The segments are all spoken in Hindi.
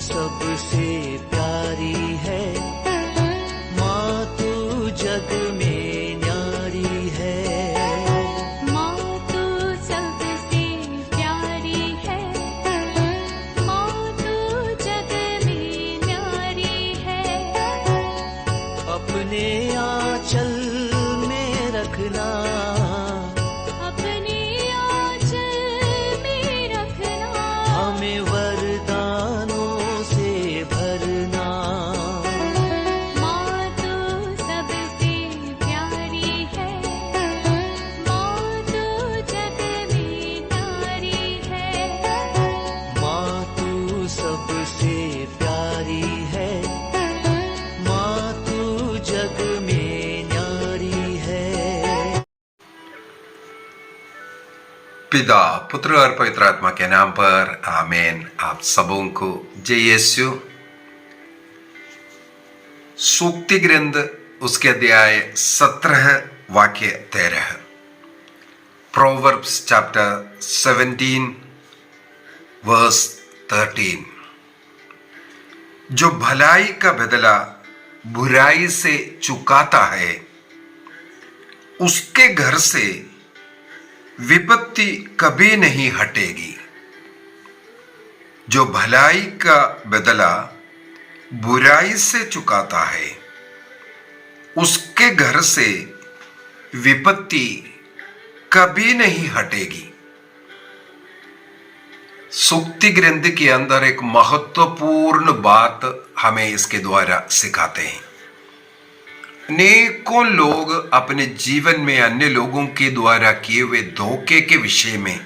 सबसे प्यारी है, माँ तू जग में न्यारी है। माँ तू सबसे प्यारी है, माँ तू जग में न्यारी है। अपने आंचल में रखना, अपने आंचल में रखना, हमें वरदानों से भरना। माँ तू सबसे प्यारी है, माँ तू जग में न्यारी है। माँ तू सबसे प्यारी है, माँ तू जग में न्यारी है। पिता, पुत्र और पवित्र आत्मा के नाम पर आमीन। आप सबों को जय यीशु। सूक्ति ग्रंथ उसके अध्याय 17 वाक्य 13। Proverbs chapter 17 verse 13। जो भलाई का बदला बुराई से चुकाता है, उसके घर से विपत्ति कभी नहीं हटेगी। जो भलाई का बदला बुराई से चुकाता है, उसके घर से विपत्ति कभी नहीं हटेगी। सूक्ति ग्रंथ के अंदर एक महत्वपूर्ण बात हमें इसके द्वारा सिखाते हैं। अनेकों लोग अपने जीवन में अन्य लोगों के द्वारा किए हुए धोखे के विषय में,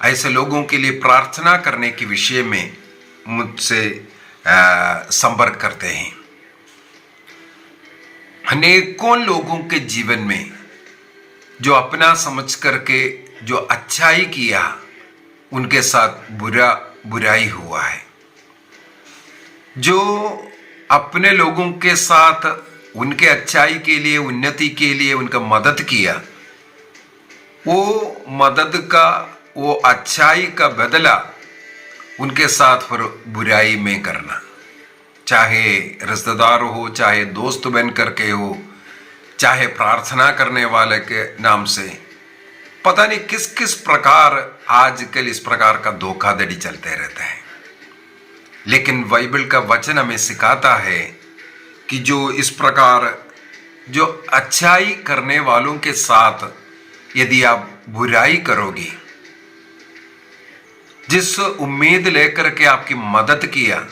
ऐसे लोगों के लिए प्रार्थना करने के विषय में मुझसे संपर्क करते हैं। अनेकों लोगों के जीवन में जो अपना समझ करके जो अच्छाई किया, उनके साथ बुराई हुआ है। जो अपने लोगों के साथ उनके अच्छाई के लिए, उन्नति के लिए उनका मदद किया, वो मदद का, वो अच्छाई का बदला उनके साथ फिर बुराई में करना, चाहे रिश्तेदार हो, चाहे दोस्त बन करके हो, चाहे प्रार्थना करने वाले के नाम से। पता नहीं किस किस प्रकार आजकल इस प्रकार का धोखाधड़ी चलते रहता है। लेकिन बाइबल का वचन हमें सिखाता है कि जो इस प्रकार जो अच्छाई करने वालों के साथ यदि आप बुराई करोगे, जिस उम्मीद लेकर के आपकी मदद किया,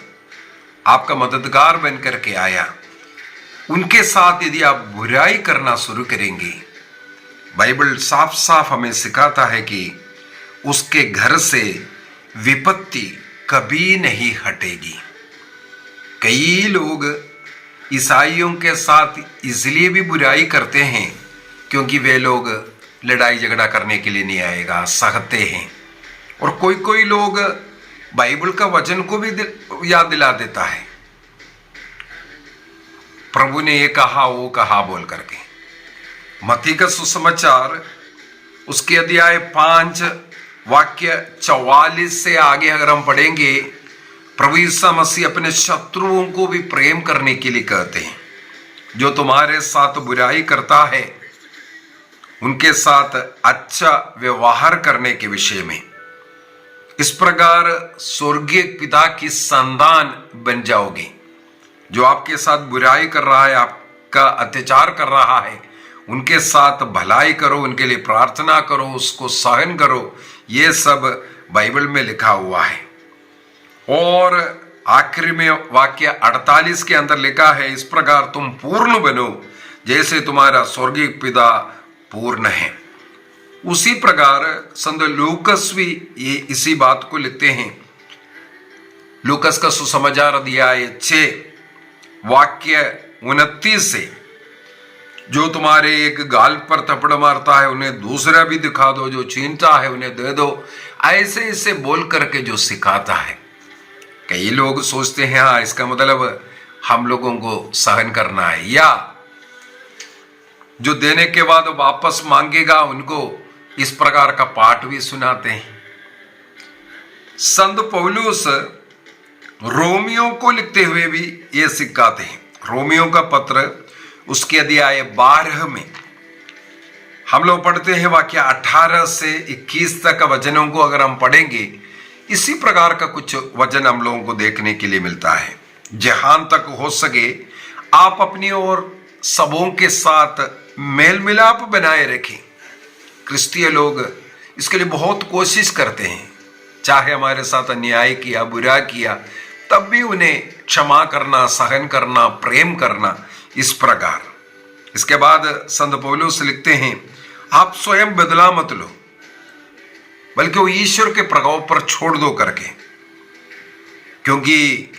आपका मददगार बन करके आया, उनके साथ यदि आप बुराई करना शुरू करेंगे, बाइबल साफ साफ हमें सिखाता है कि उसके घर से विपत्ति कभी नहीं हटेगी। कई लोग ईसाइयों के साथ इसलिए भी बुराई करते हैं क्योंकि वे लोग लड़ाई झगड़ा करने के लिए नहीं आएगा, सहते हैं। और कोई कोई लोग बाइबल का वचन को भी याद दिला देता है, प्रभु ने ये कहा, वो कहा बोल करके। मत्ती का सुसमाचार उसके अध्याय 5 वाक्य 44 से आगे अगर हम पढ़ेंगे, प्रभु यीशु मसीह अपने शत्रुओं को भी प्रेम करने के लिए कहते हैं। जो तुम्हारे साथ बुराई करता है, उनके साथ अच्छा व्यवहार करने के विषय में। इस प्रकार स्वर्गीय पिता की संतान बन जाओगे। जो आपके साथ बुराई कर रहा है, आपका अत्याचार कर रहा है, उनके साथ भलाई करो, उनके लिए प्रार्थना करो, उसको सहन करो। ये सब बाइबल में लिखा हुआ है। और आखिरी में वाक्य 48 के अंदर लिखा है, इस प्रकार तुम पूर्ण बनो जैसे तुम्हारा स्वर्गीय पिता पूर्ण है। उसी प्रकार संत लूकस भी ये इसी बात को लिखते हैं। लूकस का सुसमाचार अध्याय 6 वाक्य 29 से, जो तुम्हारे एक गाल पर थप्पड़ मारता है उन्हें दूसरा भी दिखा दो, जो छीनता है उन्हें दे दो, ऐसे इसे बोल करके जो सिखाता है। कई लोग सोचते हैं हाँ, इसका मतलब हम लोगों को सहन करना है, या जो देने के बाद वापस मांगेगा उनको इस प्रकार का पाठ भी सुनाते हैं। संत पौलुस रोमियो को लिखते हुए भी ये सिखाते हैं। रोमियो का पत्र उसके अध्याय 12 में हम लोग पढ़ते हैं वाक्य 18 से 21 तक वचनों को अगर हम पढ़ेंगे, इसी प्रकार का कुछ वचन हम लोगों को देखने के लिए मिलता है। जहां तक हो सके आप अपनी और सबों के साथ मेल मिलाप बनाए रखें। क्रिस्तीय लोग इसके लिए बहुत कोशिश करते हैं, चाहे हमारे साथ अन्याय किया, बुरा किया, तब भी उन्हें क्षमा करना, सहन करना, प्रेम करना, इस प्रकार। इसके बाद संत पौलुस लिखते हैं, आप स्वयं बदला मत लो, बल्कि वो ईश्वर के प्रभाव पर छोड़ दो करके, क्योंकि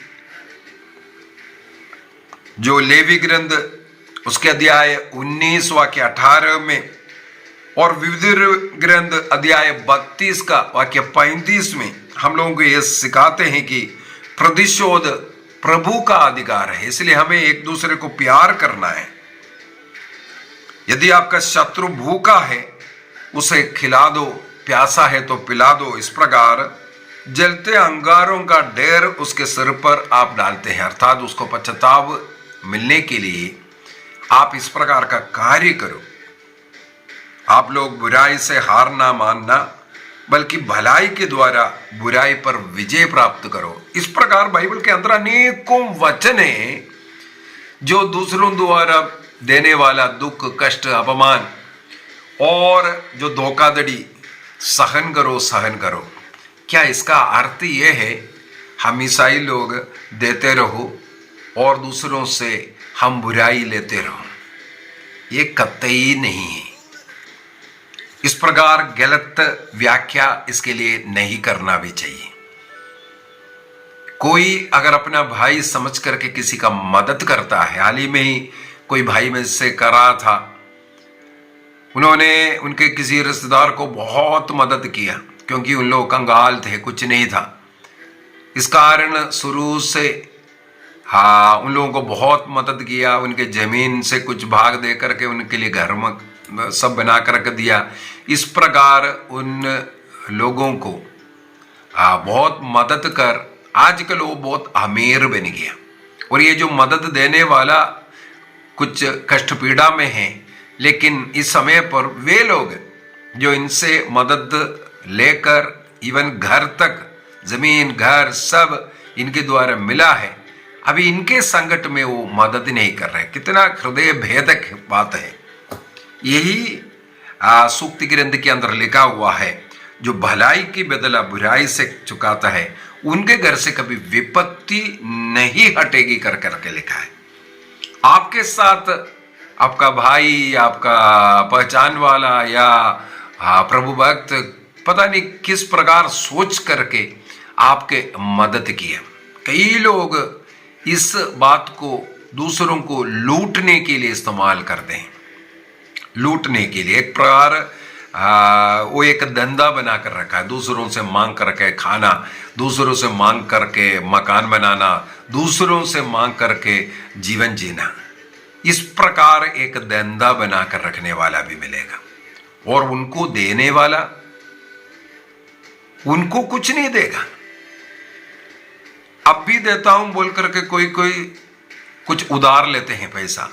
जो लेवी ग्रंथ उसके अध्याय 19 वाक्य 18 में और विविध ग्रंथ अध्याय 32 का वाक्य 35 में हम लोगों को यह सिखाते हैं कि प्रतिशोध प्रभु का अधिकार है, इसलिए हमें एक दूसरे को प्यार करना है। यदि आपका शत्रु भूखा है उसे खिला दो, प्यासा है तो पिला दो। इस प्रकार जलते अंगारों का ढेर उसके सिर पर आप डालते हैं, अर्थात उसको पश्चाताप मिलने के लिए आप इस प्रकार का कार्य करो। आप लोग बुराई से हार ना मानना, बल्कि भलाई के द्वारा बुराई पर विजय प्राप्त करो। इस प्रकार बाइबल के अंदर अनेकों वचन हैं जो दूसरों द्वारा देने वाला दुख, कष्ट, अपमान और जो धोखाधड़ी, सहन करो, सहन करो। क्या इसका अर्थ यह है हम ईसाई लोग देते रहो और दूसरों से हम बुराई लेते रहो? ये कतई नहीं है। इस प्रकार गलत व्याख्या इसके लिए नहीं करना भी चाहिए। कोई अगर अपना भाई समझ करके किसी का मदद करता है, हाल ही में ही कोई भाई में से करा था, उन्होंने उनके किसी रिश्तेदार को बहुत मदद किया, क्योंकि उन लोग कंगाल थे, कुछ नहीं था। इस कारण शुरू से उन लोगों को बहुत मदद किया, उनके जमीन से कुछ भाग दे करके उनके लिए घर में सब बना कर दिया। इस प्रकार उन लोगों को बहुत मदद कर आजकल वो बहुत अमीर बन गया। और ये जो मदद देने वाला कुछ कष्ट पीड़ा में है, लेकिन इस समय पर वे लोग जो इनसे मदद लेकर इवन घर तक, जमीन, घर सब इनके द्वारा मिला है, अभी इनके संकट में वो मदद नहीं कर रहे। कितना हृदय भेदक बात है। यही सूक्ति ग्रंथ के अंदर लिखा हुआ है, जो भलाई की बदला बुराई से चुकाता है उनके घर से कभी विपत्ति नहीं हटेगी कर करके लिखा है। आपके साथ आपका भाई, आपका पहचान वाला या प्रभु भक्त पता नहीं किस प्रकार सोच करके आपके मदद किया। कई लोग इस बात को दूसरों को लूटने के लिए इस्तेमाल करते हैं, लूटने के लिए। एक प्रकार वो एक धंधा बना कर रखा है, दूसरों से मांग करके खाना, दूसरों से मांग करके मकान बनाना, दूसरों से मांग करके जीवन जीना। इस प्रकार एक धंधा बना कर रखने वाला भी मिलेगा, और उनको देने वाला उनको कुछ नहीं देगा। अब भी देता हूं बोल करके कोई कुछ उधार लेते हैं पैसा,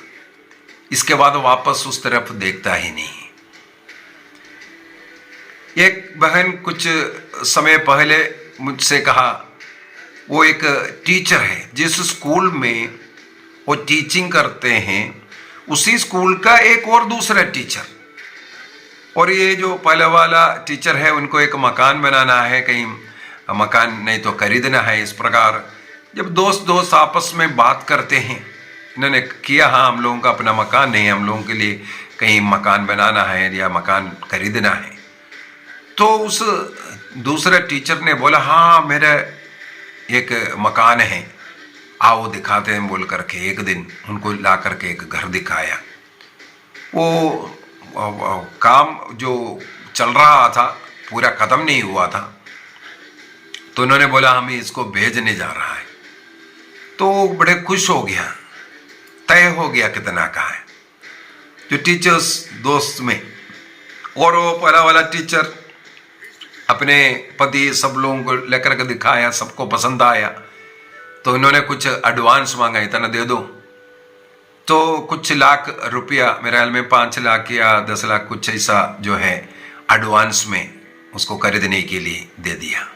इसके बाद वापस उस तरफ देखता ही नहीं। एक बहन कुछ समय पहले मुझसे कहा, वो एक टीचर है, जिस स्कूल में वो टीचिंग करते हैं उसी स्कूल का एक और दूसरा टीचर, और ये जो पहले वाला टीचर है उनको एक मकान बनाना है, कहीं मकान नहीं तो खरीदना है। इस प्रकार जब दोस्त आपस में बात करते हैं, इन्होंने किया हाँ हम लोगों का अपना मकान नहीं, हम लोगों के लिए कहीं मकान बनाना है या मकान खरीदना है। तो उस दूसरे टीचर ने बोला हाँ मेरा एक मकान है, आओ दिखाते हैं बोल करके एक दिन उनको ला करके एक घर दिखाया। वो काम जो चल रहा था पूरा खत्म नहीं हुआ था, तो उन्होंने बोला हम इसको भेजने जा रहा है। तो बड़े खुश हो गया, तय हो गया कितना का है जो टीचर्स दोस्त में। और वो पहला वाला टीचर अपने पति सब लोगों को लेकर के दिखाया, सबको पसंद आया। तो इन्होंने कुछ एडवांस मांगा, इतना दे दो। तो कुछ लाख रुपया, मेरे ख्याल में 5 लाख या 10 लाख कुछ ऐसा जो है एडवांस में उसको खरीदने के लिए दे दिया।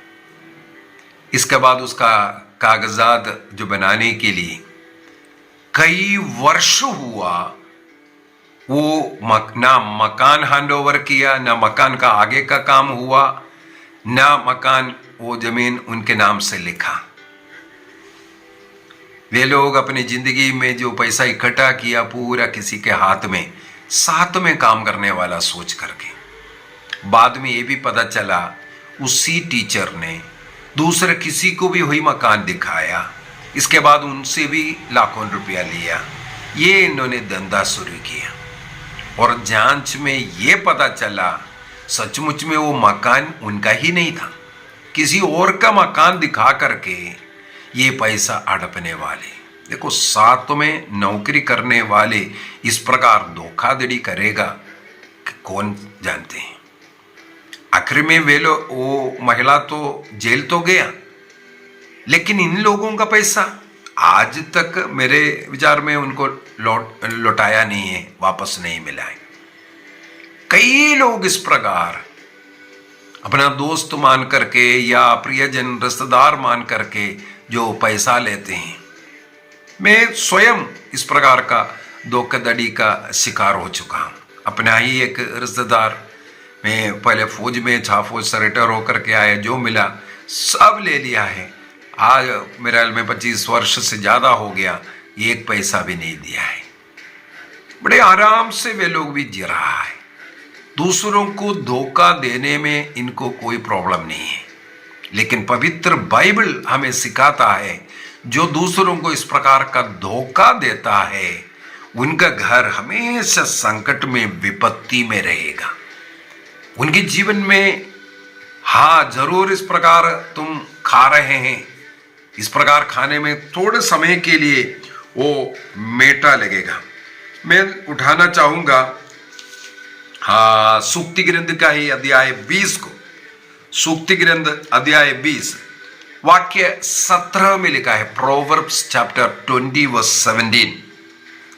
इसके बाद उसका कागजात जो बनाने के लिए कई वर्ष हुआ, वो ना मकान हैंडओवर किया, ना मकान का आगे का काम हुआ, ना मकान वो जमीन उनके नाम से लिखा। वे लोग अपनी जिंदगी में जो पैसा इकट्ठा किया पूरा किसी के हाथ में, साथ में काम करने वाला सोच करके। बाद में ये भी पता चला उसी टीचर ने दूसरे किसी को भी वही मकान दिखाया, इसके बाद उनसे भी लाखों रुपया लिया। ये इन्होंने धंधा शुरू किया और जांच में ये पता चला सचमुच में वो मकान उनका ही नहीं था, किसी और का मकान दिखा करके ये पैसा हड़पने वाले। देखो, साथ में नौकरी करने वाले इस प्रकार धोखाधड़ी करेगा कि कौन जानते हैं। आखिर में वो महिला तो जेल तो गया, लेकिन इन लोगों का पैसा आज तक मेरे विचार में उनको लौटाया नहीं है, वापस नहीं मिला है। कई लोग इस प्रकार अपना दोस्त मान करके या प्रियजन रिश्तेदार मान करके जो पैसा लेते हैं। मैं स्वयं इस प्रकार का धोखाधड़ी का शिकार हो चुका हूँ। अपना ही एक रिश्तेदार, मैं पहले फौज में था, फौज से रिटायर होकर के आया, जो मिला सब ले लिया है। आज मेरे ख्याल में 25 वर्ष से ज़्यादा हो गया, एक पैसा भी नहीं दिया है। बड़े आराम से वे लोग भी जी रहा है। दूसरों को धोखा देने में इनको कोई प्रॉब्लम नहीं है, लेकिन पवित्र बाइबल हमें सिखाता है जो दूसरों को इस प्रकार का धोखा देता है उनका घर हमेशा संकट में, विपत्ति में रहेगा। उनके जीवन में हाँ जरूर इस प्रकार तुम खा रहे हैं, इस प्रकार खाने में थोड़े समय के लिए वो मेटा लगेगा। मैं उठाना चाहूंगा हाँ सूक्ति ग्रंथ का ही अध्याय 20 को। सूक्ति ग्रंथ अध्याय 20 वाक्य 17 में लिखा है, प्रोवर्ब्स चैप्टर 20 वर्स 17।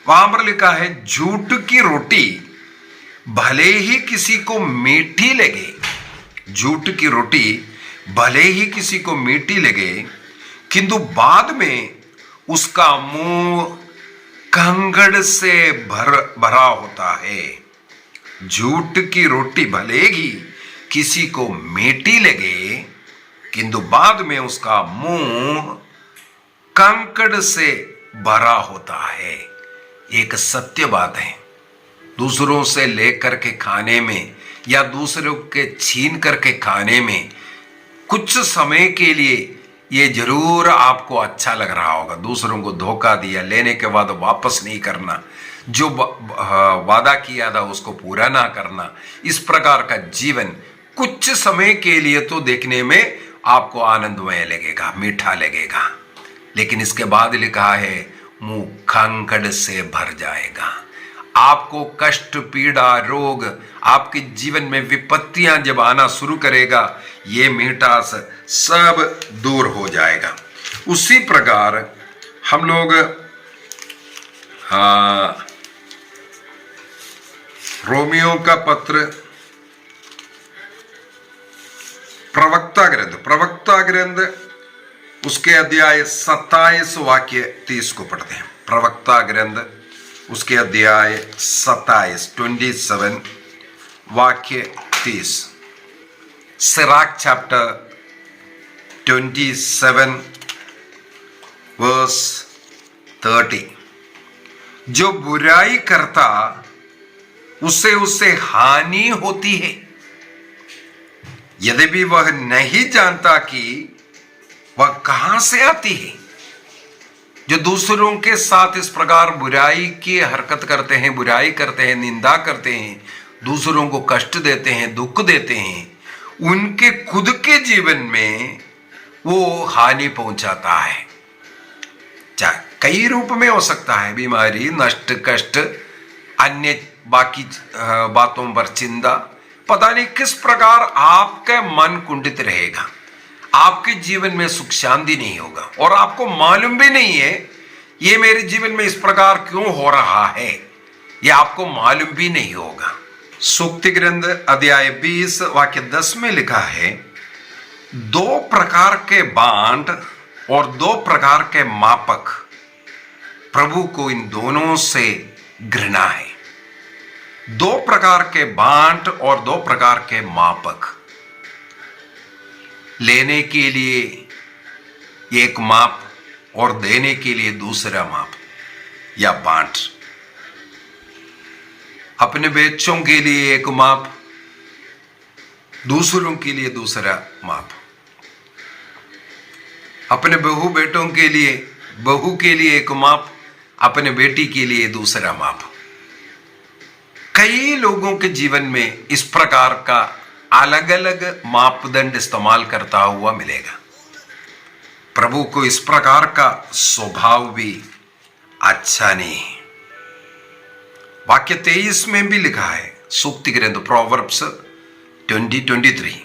वहां पर लिखा है, झूठ की रोटी भले ही किसी को मीठी लगे, झूठ की रोटी भले ही किसी को मीठी लगे, किंतु बाद में उसका मुंह कंगड़ से भरा होता है। झूठ की रोटी भले ही किसी को मीठी लगे, किंतु बाद में उसका मुंह कंकड़ से भरा होता है। एक सत्य बात है, दूसरों से लेकर के खाने में या दूसरों के छीन करके खाने में कुछ समय के लिए ये जरूर आपको अच्छा लग रहा होगा। दूसरों को धोखा दिया, लेने के बाद वापस नहीं करना, जो वादा किया था उसको पूरा ना करना, इस प्रकार का जीवन कुछ समय के लिए तो देखने में आपको आनंदमय लगेगा, मीठा लगेगा, लेकिन इसके बाद लिखा है मुंह कंकड़ से भर जाएगा। आपको कष्ट, पीड़ा, रोग, आपके जीवन में विपत्तियां जब आना शुरू करेगा, ये मिठास सब दूर हो जाएगा। उसी प्रकार हम लोग रोमियो का पत्र प्रवक्ता ग्रंथ उसके अध्याय 27 वाक्य 30 को पढ़ते हैं। प्रवक्ता ग्रंथ उसके अध्याय 27 वाक्य 30। Sirach chapter 27 verse 30। जो बुराई करता उसे हानि होती है, यद्यपि वह नहीं जानता कि वह कहां से आती है। जो दूसरों के साथ इस प्रकार बुराई की हरकत करते हैं, बुराई करते हैं, निंदा करते हैं, दूसरों को कष्ट देते हैं, दुख देते हैं, उनके खुद के जीवन में वो हानि पहुंचाता है। चाहे कई रूप में हो सकता है, बीमारी, नष्ट, कष्ट, अन्य बाकी बातों पर चिंता, पता नहीं किस प्रकार आपका मन कुंठित रहेगा, आपके जीवन में सुख शांति नहीं होगा और आपको मालूम भी नहीं है ये मेरे जीवन में इस प्रकार क्यों हो रहा है, ये आपको मालूम भी नहीं होगा। सूक्ति ग्रंथ अध्याय 20 वाक्य 10 में लिखा है, 2 प्रकार के बांट और 2 प्रकार के मापक, प्रभु को इन दोनों से घृणा है। 2 प्रकार के बांट और 2 प्रकार के मापक, लेने के लिए एक माप और देने के लिए दूसरा माप या बांट। अपने बच्चों के लिए एक माप, दूसरों के लिए दूसरा माप। अपने बहू बेटों के लिए, बहू के लिए एक माप, अपने बेटी के लिए दूसरा माप। कई लोगों के जीवन में इस प्रकार का अलग अलग मापदंड इस्तेमाल करता हुआ मिलेगा। प्रभु को इस प्रकार का स्वभाव भी अच्छा नहीं है। वाक्य 23 में भी लिखा है, सूक्ति ग्रंथ प्रोवर्ब्स 20:23,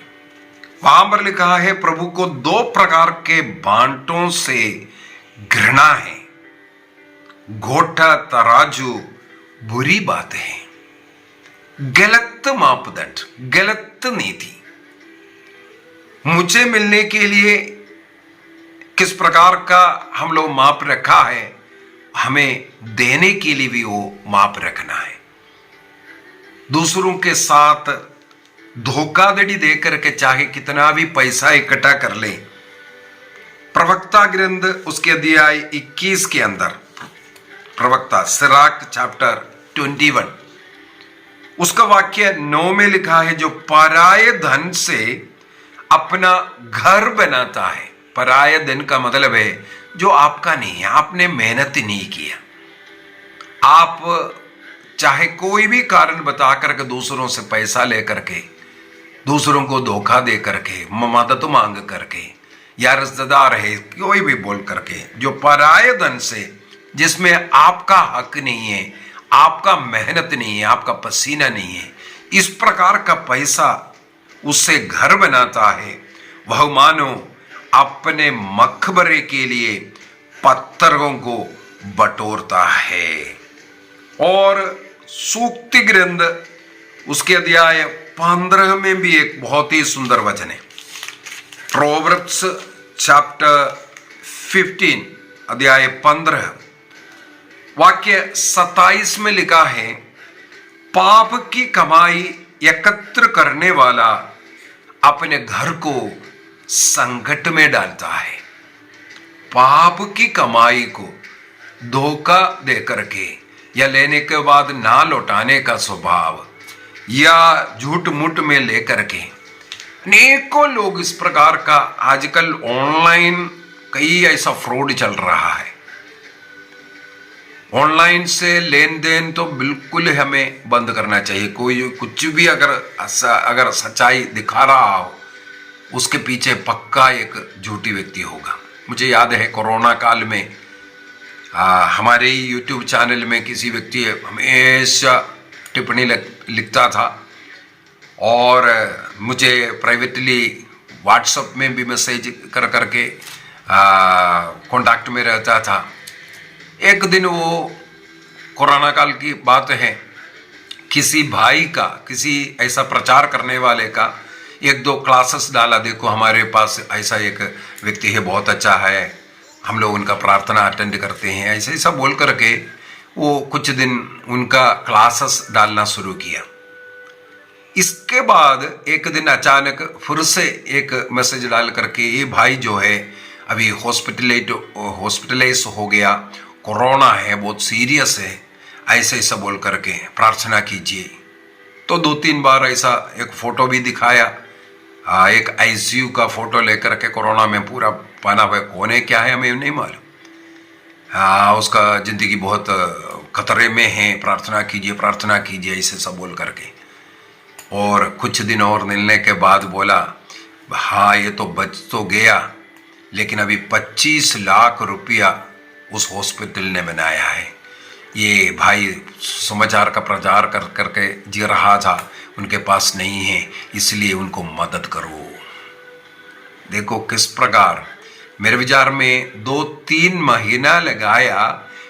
वहां पर लिखा है, प्रभु को 2 प्रकार के बांटों से घृणा है, घोटा तराजू बुरी बात है। गलत मापदंड, गलत नीति। मुझे मिलने के लिए किस प्रकार का हम लोग माप रखा है, हमें देने के लिए भी वो माप रखना है। दूसरों के साथ धोखाधड़ी देकर के चाहे कितना भी पैसा इकट्ठा कर ले, प्रवक्ता ग्रंथ उसके अध्याय 21 के अंदर, प्रवक्ता सिराक चैप्टर 21 उसका वाक्य 9 में लिखा है, जो पराये धन से अपना घर बनाता है। पराये धन का मतलब है जो आपका नहीं है, आपने मेहनत नहीं किया। आप चाहे कोई भी कारण बता करके दूसरों से पैसा ले करके, दूसरों को धोखा दे करके, मदद मांग करके, या रिश्तेदार है कोई भी बोल करके, जो पराये धन से, जिसमें आपका हक नहीं है, आपका मेहनत नहीं है, आपका पसीना नहीं है, इस प्रकार का पैसा उससे घर बनाता है, वह मानो अपने मकबरे के लिए पत्थरों को बटोरता है। और सूक्ति ग्रंथ उसके अध्याय 15 में भी एक बहुत ही सुंदर वचन है, प्रोवर्ब्स चैप्टर 15 अध्याय 15 वाक्य 27 में लिखा है, पाप की कमाई एकत्र करने वाला अपने घर को संकट में डालता है। पाप की कमाई को धोखा दे करके या लेने के बाद ना लौटाने का स्वभाव या झूठ मूठ में लेकर के, अनेकों लोग इस प्रकार का आजकल ऑनलाइन कई ऐसा फ्रॉड चल रहा है। ऑनलाइन से लेन देन तो बिल्कुल हमें बंद करना चाहिए। कोई कुछ भी अगर सच्चाई दिखा रहा हो, उसके पीछे पक्का एक झूठी व्यक्ति होगा। मुझे याद है कोरोना काल में हमारे ही यूट्यूब चैनल में किसी व्यक्ति हमेशा टिप्पणी लिखता था और मुझे प्राइवेटली व्हाट्सएप में भी मैसेज कर करके कांटेक्ट में रहता था। एक दिन वो कोरोना काल की बात है, किसी भाई का, किसी ऐसा प्रचार करने वाले का 1-2 क्लासेस डाला, देखो हमारे पास ऐसा एक व्यक्ति है, बहुत अच्छा है, हम लोग उनका प्रार्थना अटेंड करते हैं, ऐसा ऐसा बोल करके वो कुछ दिन उनका क्लासेस डालना शुरू किया। इसके बाद एक दिन अचानक फिर से एक मैसेज डाल करके, ये भाई जो है अभी हॉस्पिटलाइज हो गया, कोरोना है, बहुत सीरियस है, ऐसे ऐसा बोल करके प्रार्थना कीजिए। तो 2-3 बार ऐसा एक फोटो भी दिखाया, एक आईसीयू का फोटो लेकर के, कोरोना में पूरा पाना हुआ, कौन है क्या है हमें नहीं मालूम, उसका जिंदगी बहुत खतरे में है, प्रार्थना कीजिए ऐसे सब बोल करके। और कुछ दिन और मिलने के बाद बोला, हाँ ये तो बच तो गया, लेकिन अभी 25 लाख रुपया उस हॉस्पिटल ने बनाया है। ये भाई समाचार का प्रचार कर करके जी रहा था, उनके पास नहीं है, इसलिए उनको मदद करो। देखो किस प्रकार मेरे विचार में 2-3 महीना लगाया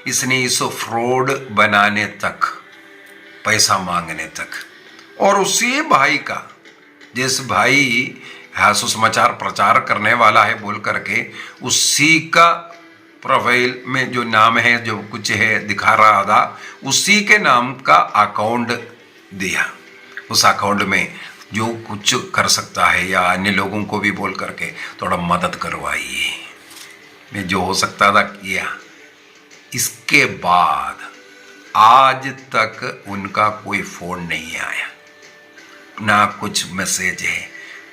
इसने इस फ्रॉड बनाने तक, पैसा मांगने तक। और उसी भाई का, जिस भाई सुसमाचार प्रचार करने वाला है बोल करके, उसी का प्रोफाइल में जो नाम है, जो कुछ है दिखा रहा था, उसी के नाम का अकाउंट दिया। उस अकाउंट में जो कुछ कर सकता है या अन्य लोगों को भी बोल करके थोड़ा मदद करवाइए। मैं जो हो सकता था किया। इसके बाद आज तक उनका कोई फोन नहीं आया, ना कुछ मैसेज है,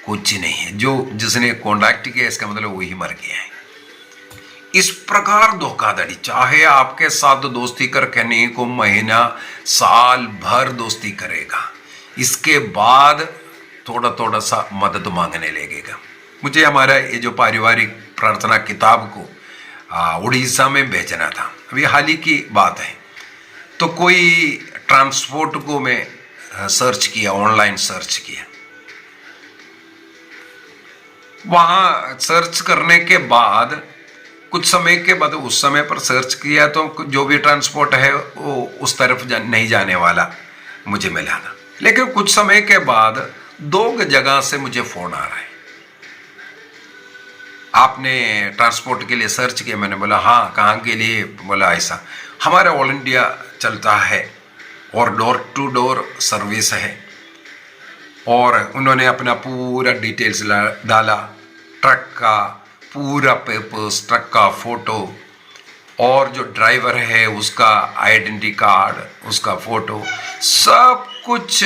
कुछ नहीं है। जो जिसने कॉन्टैक्ट किया इसका मतलब वही मर गया है। इस प्रकार धोखाधड़ी, चाहे आपके साथ दोस्ती करके नहीं को महीना साल भर दोस्ती करेगा, इसके बाद थोड़ा थोड़ा सा मदद मांगने लगेगा। मुझे हमारा ये जो पारिवारिक प्रार्थना किताब को उड़ीसा में भेजना था, अभी हाल ही की बात है। तो कोई ट्रांसपोर्ट को मैं सर्च किया, ऑनलाइन सर्च किया। वहाँ सर्च करने के बाद कुछ समय के बाद, उस समय पर सर्च किया तो जो भी ट्रांसपोर्ट है वो उस तरफ नहीं जाने वाला मुझे मिला था। लेकिन कुछ समय के बाद 2 जगह से मुझे फोन आ रहा है, आपने ट्रांसपोर्ट के लिए सर्च किया? मैंने बोला हाँ, कहाँ के लिए? बोला ऐसा, हमारा ऑल इंडिया चलता है और डोर टू डोर सर्विस है। और उन्होंने अपना पूरा डिटेल्स डाला, ट्रक का पूरा पेपर्स, ट्रक का फोटो, और जो ड्राइवर है उसका आइडेंटिटी कार्ड, उसका फोटो, सब कुछ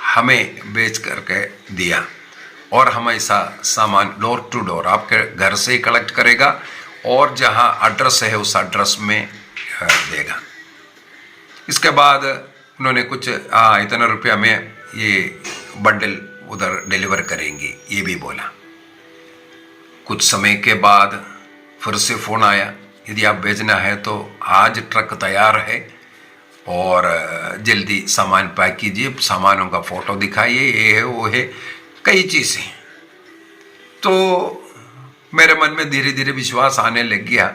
हमें बेच करके दिया। और हम ऐसा सामान डोर टू डोर आपके घर से ही कलेक्ट करेगा और जहां एड्रेस है उस एड्रेस में देगा। इसके बाद उन्होंने कुछ इतना रुपया में ये बंडल उधर डिलीवर करेंगे, ये भी बोला। कुछ समय के बाद फिर से फ़ोन आया, यदि आप भेजना है तो आज ट्रक तैयार है और जल्दी सामान पैक कीजिए, सामानों का फ़ोटो दिखाइए, ये है वो है, कई चीज़ें। तो मेरे मन में धीरे धीरे विश्वास आने लग गया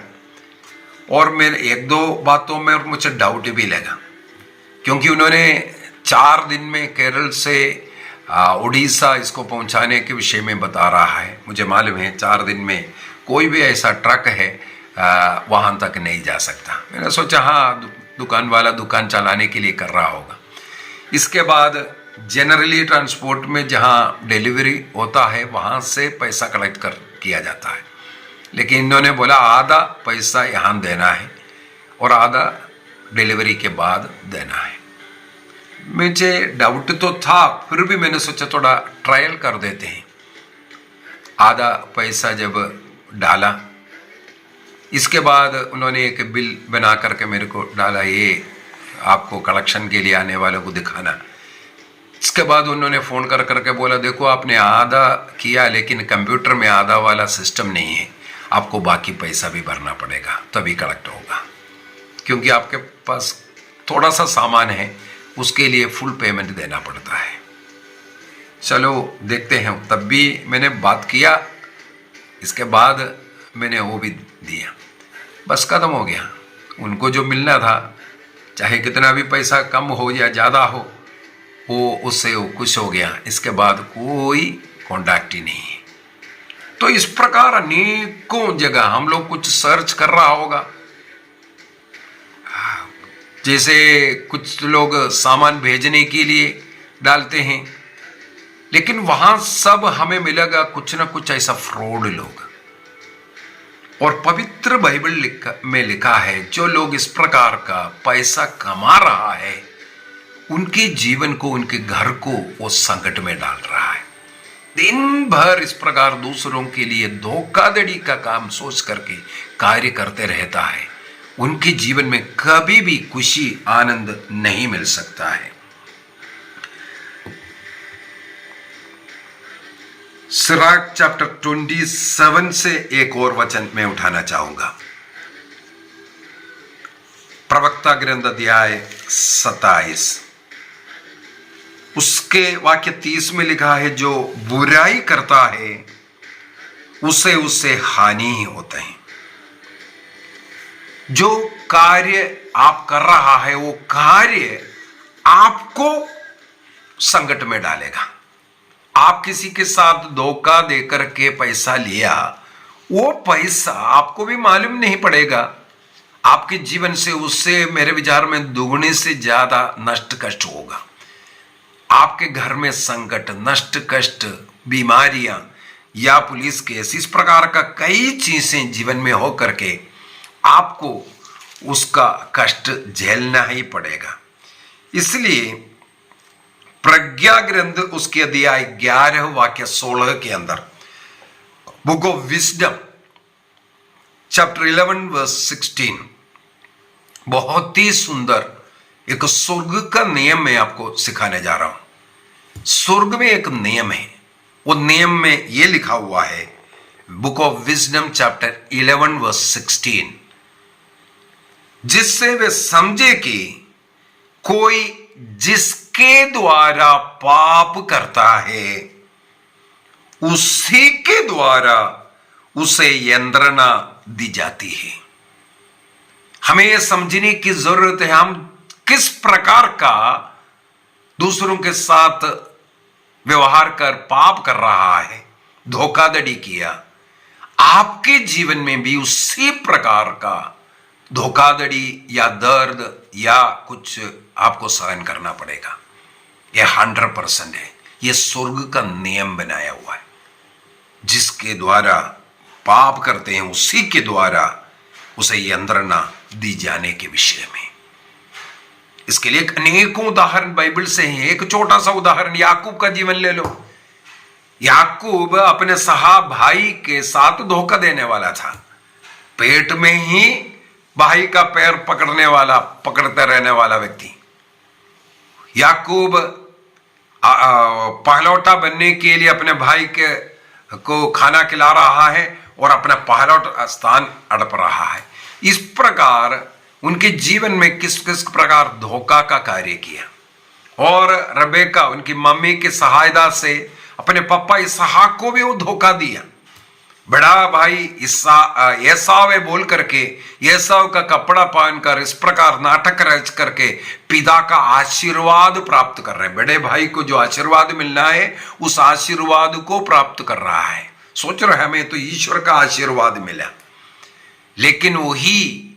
और मेरे 1-2 बातों में मुझे डाउट भी लगा, क्योंकि उन्होंने 4 दिन में केरल से उड़ीसा इसको पहुंचाने के विषय में बता रहा है। मुझे मालूम है 4 दिन में कोई भी ऐसा ट्रक है वहां तक नहीं जा सकता। मैंने सोचा हाँ, दुकान वाला दुकान चलाने के लिए कर रहा होगा। इसके बाद जनरली ट्रांसपोर्ट में जहां डिलीवरी होता है वहां से पैसा कलेक्ट कर किया जाता है, लेकिन इन्होंने बोला आधा पैसा यहाँ देना है और आधा डिलीवरी के बाद देना है। मुझे डाउट तो था, फिर भी मैंने सोचा थोड़ा ट्रायल कर देते हैं। आधा पैसा जब डाला, इसके बाद उन्होंने एक बिल बना करके मेरे को डाला, ये आपको कलेक्शन के लिए आने वालों को दिखाना। इसके बाद उन्होंने फ़ोन कर करके बोला देखो आपने आधा किया लेकिन कंप्यूटर में आधा वाला सिस्टम नहीं है, आपको बाकी पैसा भी भरना पड़ेगा तभी कलेक्ट होगा, क्योंकि आपके पास थोड़ा सा सामान है उसके लिए फुल पेमेंट देना पड़ता है। चलो देखते हैं। तब भी मैंने बात किया, इसके बाद मैंने वो भी दिया, बस ख़त्म हो गया। उनको जो मिलना था, चाहे कितना भी पैसा कम हो या ज़्यादा हो, वो उससे वो खुश हो गया। इसके बाद कोई कॉन्टैक्ट ही नहीं है। तो इस प्रकार अनेकों जगह हम लोग कुछ सर्च कर रहा होगा, जैसे कुछ लोग सामान भेजने के लिए डालते हैं, लेकिन वहां सब हमें मिलेगा कुछ ना कुछ ऐसा फ्रॉड लोग। और पवित्र बाइबल में लिखा है जो लोग इस प्रकार का पैसा कमा रहा है, उनके जीवन को, उनके घर को वो संकट में डाल रहा है। दिन भर इस प्रकार दूसरों के लिए धोखाधड़ी का काम सोच करके कार्य करते रहता है, उनके जीवन में कभी भी खुशी, आनंद नहीं मिल सकता है। सिराक चैप्टर 27 से एक और वचन मैं उठाना चाहूंगा। प्रवक्ता ग्रंथ अध्याय 27 उसके वाक्य 30 में लिखा है, जो बुराई करता है उससे हानि ही होते हैं। जो कार्य आप कर रहा है वो कार्य आपको संकट में डालेगा। आप किसी के साथ धोखा देकर के पैसा लिया, वो पैसा आपको भी मालूम नहीं पड़ेगा, आपके जीवन से उससे मेरे विचार में दुगने से ज्यादा नष्ट कष्ट होगा। आपके घर में संकट, नष्ट कष्ट, बीमारियां या पुलिस केस, इस प्रकार का कई चीजें जीवन में हो करके आपको उसका कष्ट झेलना ही पड़ेगा। इसलिए प्रज्ञा ग्रंथ उसके अध्याय 11 वाक्य 16 के अंदर, Book of Wisdom chapter 11 verse 16, बहुत ही सुंदर एक स्वर्ग का नियम मैं आपको सिखाने जा रहा हूं। स्वर्ग में एक नियम है, वो नियम में यह लिखा हुआ है, Book of Wisdom chapter 11 verse 16, जिससे वे समझे कि कोई जिसके द्वारा पाप करता है उसी के द्वारा उसे यंत्रणा दी जाती है। हमें यह समझने की जरूरत है, हम किस प्रकार का दूसरों के साथ व्यवहार कर पाप कर रहा है, धोखाधड़ी किया, आपके जीवन में भी उसी प्रकार का धोखाधड़ी या दर्द या कुछ आपको सहन करना पड़ेगा। यह 100% है। यह स्वर्ग का नियम बनाया हुआ है। जिसके द्वारा पाप करते हैं उसी के द्वारा उसे यंत्रणा दी जाने के विषय में। इसके लिए अनेकों उदाहरण बाइबल से हैं। एक छोटा सा उदाहरण याकूब का जीवन ले लो। याकूब अपने साहब भाई के साथ धोखा देने वाला था। पेट में ही भाई का पैर पकड़ते रहने वाला व्यक्ति। याकूब पहलौठा बनने के लिए अपने भाई को खाना खिला रहा है और अपना पहलौठ स्थान अड़प रहा है। इस प्रकार उनके जीवन में किस किस प्रकार धोखा का कार्य किया। और रबेका उनकी मम्मी की सहायता से अपने पापा इसहाक को भी वो धोखा दिया। बड़ा भाई एसाव है बोल करके एसाव का कपड़ा पहनकर इस प्रकार नाटक रच करके पिता का आशीर्वाद प्राप्त कर रहे हैं। बड़े भाई को जो आशीर्वाद मिलना है उस आशीर्वाद को प्राप्त कर रहा है। सोच रहे हमें तो ईश्वर का आशीर्वाद मिला, लेकिन वही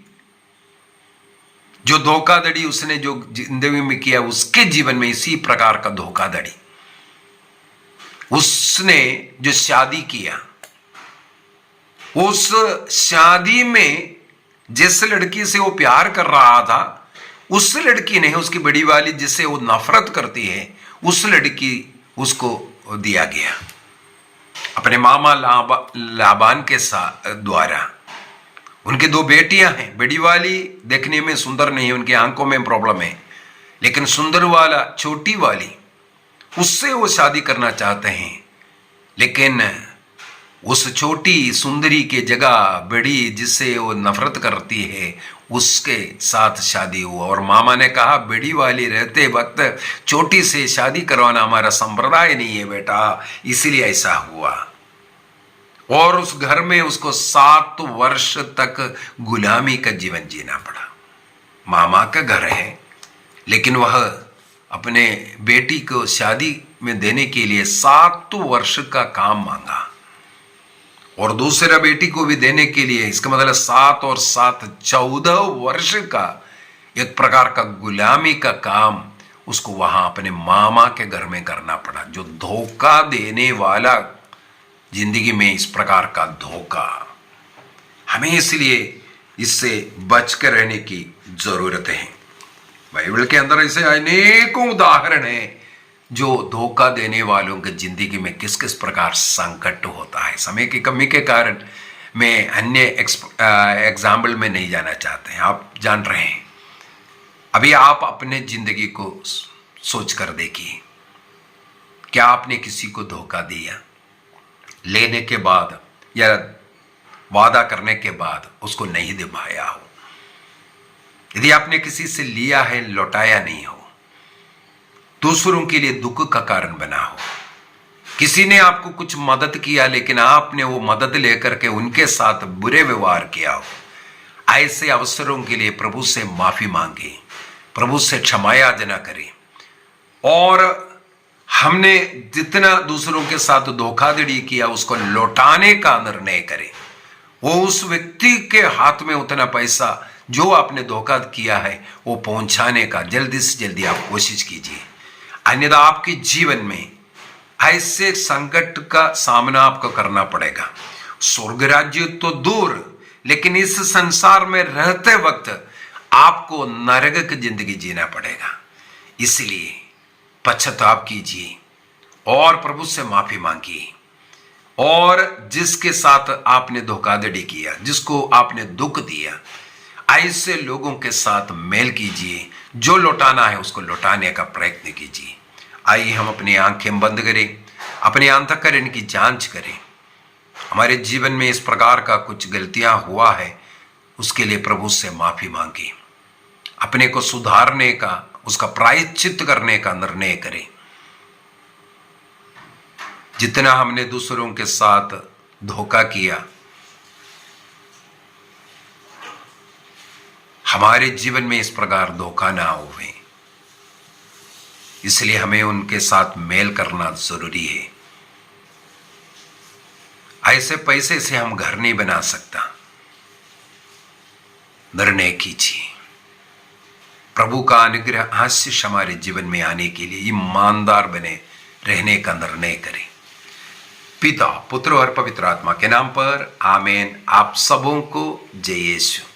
जो धोखाधड़ी उसने जो जिंदगी में किया उसके जीवन में इसी प्रकार का धोखाधड़ी। उसने जो शादी किया, उस शादी में जिस लड़की से वो प्यार कर रहा था उस लड़की ने उसकी बड़ी वाली जिससे वो नफरत करती है उस लड़की उसको दिया गया अपने मामा लाबान के द्वारा। उनकी 2 बेटियां हैं। बड़ी वाली देखने में सुंदर नहीं है, उनकी आंखों में प्रॉब्लम है, लेकिन सुंदर वाला छोटी वाली उससे वो शादी करना चाहते हैं। लेकिन उस छोटी सुंदरी के जगह बड़ी जिससे वो नफरत करती है उसके साथ शादी हुआ। और मामा ने कहा बड़ी वाली रहते वक्त छोटी से शादी करवाना हमारा संप्रदाय नहीं है बेटा, इसीलिए ऐसा हुआ। और उस घर में उसको 7 वर्ष तक गुलामी का जीवन जीना पड़ा। मामा का घर है, लेकिन वह अपने बेटी को शादी में देने के लिए 7 वर्ष का काम मांगा और दूसरा बेटी को भी देने के लिए, इसका मतलब 7 और 7 14 वर्ष का एक प्रकार का गुलामी का काम उसको वहां अपने मामा के घर में करना पड़ा। जो धोखा देने वाला जिंदगी में इस प्रकार का धोखा, हमें इसलिए इससे बच कर रहने की जरूरत है। बाइबल के अंदर ऐसे अनेकों उदाहरण हैं जो धोखा देने वालों की जिंदगी में किस किस प्रकार संकट होता है। समय की कमी के कारण मैं अन्य एग्जाम्पल में नहीं जाना चाहते हैं, आप जान रहे हैं। अभी आप अपने जिंदगी को सोच कर देखिए, क्या आपने किसी को धोखा दिया? लेने के बाद या वादा करने के बाद उसको नहीं निभाया हो, यदि आपने किसी से लिया है लौटाया नहीं हो, दूसरों के लिए दुख का कारण बना हो, किसी ने आपको कुछ मदद किया लेकिन आपने वो मदद लेकर के उनके साथ बुरे व्यवहार किया हो, ऐसे अवसरों के लिए प्रभु से माफी मांगे, प्रभु से क्षमा याचना करें और हमने जितना दूसरों के साथ धोखाधड़ी किया उसको लौटाने का निर्णय करें। वो उस व्यक्ति के हाथ में उतना पैसा जो आपने धोखा किया है वो पहुंचाने का जल्दी से जल्दी आप कोशिश कीजिए, अन्यथा आपके जीवन में ऐसे संकट का सामना आपको करना पड़ेगा। स्वर्ग राज्य तो दूर, लेकिन इस संसार में रहते वक्त आपको नरक की जिंदगी जीना पड़ेगा। इसलिए पश्चाताप कीजिए और प्रभु से माफी मांगिए और जिसके साथ आपने धोखाधड़ी किया, जिसको आपने दुख दिया, ऐसे लोगों के साथ मेल कीजिए, जो लौटाना है उसको लौटाने का प्रयत्न कीजिए। आइए हम अपनी आंखें बंद करें, अपने अंतःकरण की जांच करें। हमारे जीवन में इस प्रकार का कुछ गलतियां हुआ है, उसके लिए प्रभु से माफी मांगे, अपने को सुधारने का, उसका प्रायश्चित करने का निर्णय करें। जितना हमने दूसरों के साथ धोखा किया, हमारे जीवन में इस प्रकार धोखा ना होवे, इसलिए हमें उनके साथ मेल करना जरूरी है। ऐसे पैसे से हम घर नहीं बना सकता। निर्णय कीजिए, प्रभु का अनुग्रह आशीष हमारे जीवन में आने के लिए ईमानदार बने रहने का निर्णय करें। पिता, पुत्र और पवित्र आत्मा के नाम पर आमीन। आप सबों को जय यीशु।